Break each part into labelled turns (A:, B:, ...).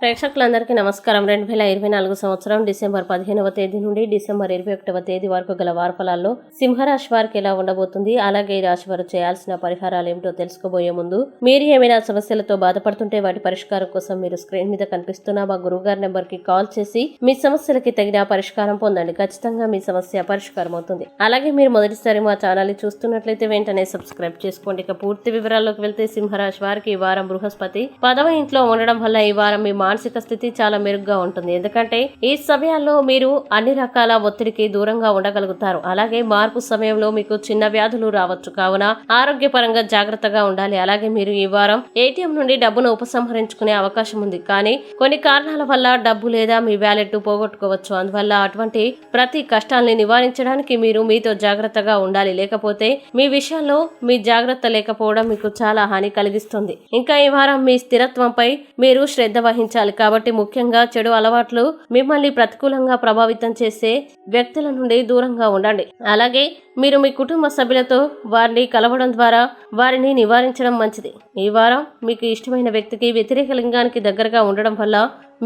A: ప్రేక్షకులందరికీ నమస్కారం. 2024 సంవత్సరం డిసెంబర్ 15వ తేదీ నుండి డిసెంబర్ 21వ తేదీ వరకు గల వారఫలాల్లో సింహరాశి వారికి ఎలా ఉండబోతుంది, అలాగే ఈ రాశి వారు చేయాల్సిన పరిహారాలు ఏమిటో తెలుసుకోబోయే ముందు మీరు ఏమైనా సమస్యలతో బాధపడుతుంటే వాటి పరిష్కారం కోసం మీరు స్క్రీన్ మీద కనిపిస్తున్న మా గురువుగారి నెంబర్ కి కాల్ చేసి మీ సమస్యలకి తగిన పరిష్కారం పొందండి. ఖచ్చితంగా మీ సమస్య పరిష్కారం అవుతుంది. అలాగే మీరు మొదటిసారి మా ఛానల్ ని చూస్తున్నట్లయితే వెంటనే సబ్స్క్రైబ్ చేసుకోండి. ఇక పూర్తి వివరాల్లోకి వెళ్తే సింహరాశి వారికి ఈ వారం బృహస్పతి 10వ ఇంట్లో ఉండడం వల్ల ఈ వారం మీ మానసిక స్థితి చాలా మెరుగ్గా ఉంటుంది. ఎందుకంటే ఈ సమయాల్లో మీరు అన్ని రకాల ఒత్తిడికి దూరంగా ఉండగలుగుతారు. అలాగే మార్పు సమయంలో మీకు చిన్న వ్యాధులు రావచ్చు, కావున ఆరోగ్యపరంగా జాగ్రత్తగా ఉండాలి. అలాగే మీరు ఈ వారం ఏటీఎం నుండి డబ్బును ఉపసంహరించుకునే అవకాశం ఉంది, కానీ కొన్ని కారణాల వల్ల డబ్బు లేదా మీ వ్యాలెట్ పోగొట్టుకోవచ్చు. అందువల్ల అటువంటి ప్రతి కష్టాల్ని నివారించడానికి మీరు మీతో జాగ్రత్తగా ఉండాలి. లేకపోతే మీ విషయంలో మీ జాగ్రత్త లేకపోవడం మీకు చాలా హాని కలిగిస్తుంది. ఇంకా ఈ వారం మీ స్థిరత్వంపై మీరు శ్రద్ధ వహించాలి. కాబట్టి ముఖ్యంగా చెడు అలవాట్లు మిమ్మల్ని ప్రతికూలంగా ప్రభావితం చేసే వ్యక్తుల నుండి దూరంగా ఉండండి. అలాగే మీరు మీ కుటుంబ సభ్యులతో వారిని కలవడం ద్వారా వారిని నివారించడం మంచిది. ఈ వారం మీకు ఇష్టమైన వ్యక్తికి వ్యతిరేక లింగానికి దగ్గరగా ఉండడం వల్ల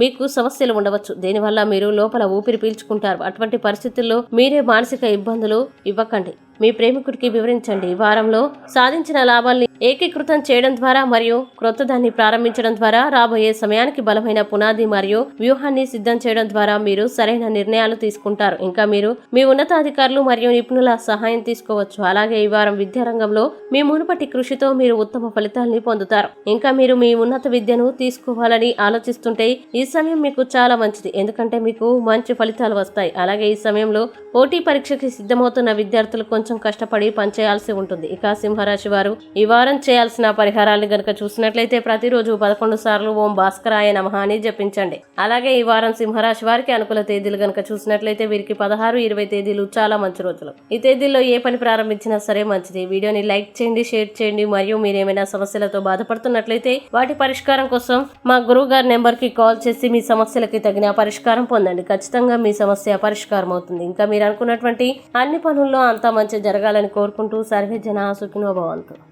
A: మీకు సమస్యలు ఉండవచ్చు. దీనివల్ల మీరు లోపల ఊపిరి పీల్చుకుంటారు. అటువంటి పరిస్థితుల్లో మీరే మానసిక ఇబ్బందులు ఇవ్వకండి. మీ ప్రేమికుడికి వివరించండి. ఈ వారంలో సాధించిన లాభాల్ని ఏకీకృతం చేయడం ద్వారా మరియు క్రొత్త దాన్ని ప్రారంభించడం ద్వారా రాబోయే సమయానికి బలమైన పునాది మరియు వ్యూహాన్ని సిద్ధం చేయడం ద్వారా మీరు సరైన నిర్ణయాలు తీసుకుంటారు. ఇంకా మీరు మీ ఉన్నతాధికారులు మరియు నిపుణుల సహాయం తీసుకోవచ్చు. అలాగే ఈ వారం విద్యారంగంలో మీ మునుపటి కృషితో మీరు ఉత్తమ ఫలితాలని పొందుతారు. ఇంకా మీరు మీ ఉన్నత విద్యను తీసుకోవాలని ఆలోచిస్తుంటే ఈ సమయం మీకు చాలా మంచిది, ఎందుకంటే మీకు మంచి ఫలితాలు వస్తాయి. అలాగే ఈ సమయంలో పోటీ పరీక్షకి సిద్ధమవుతున్న విద్యార్థులు కొంచెం కష్టపడి పనిచేయాల్సి ఉంటుంది. ఇక సింహరాశి వారు ఈ వారం చేయాల్సిన పరిహారాలను గనక చూసినట్లయితే ప్రతిరోజు 11 సార్లు ఓం భాస్కరాయ నమః అని జపించండి. అలాగే ఈ వారం సింహరాశి వారికి అనుకూల తేదీలు గనక చూసినట్లయితే వీరికి 16, 20 తేదీలు చాలా మంచి రోజులు. ఈ తేదీల్లో ఏ పని ప్రారంభించినా సరే మంచిది. వీడియోని లైక్ చేయండి, షేర్ చేయండి. మరియు మీరేమైనా సమస్యలతో బాధపడుతున్నట్లయితే వాటి పరిష్కారం కోసం మా గురువు గారి నెంబర్ కి కాల్ చేసి మీ సమస్యలకి తగిన పరిష్కారం పొందండి. ఖచ్చితంగా మీ సమస్య పరిష్కారం అవుతుంది. ఇంకా మీరు అనుకున్నటువంటి అన్ని పనుల్లో అంతా మంచి జరగాలని కోరుకుంటూ సర్వే జన సుఖినో భవంతు.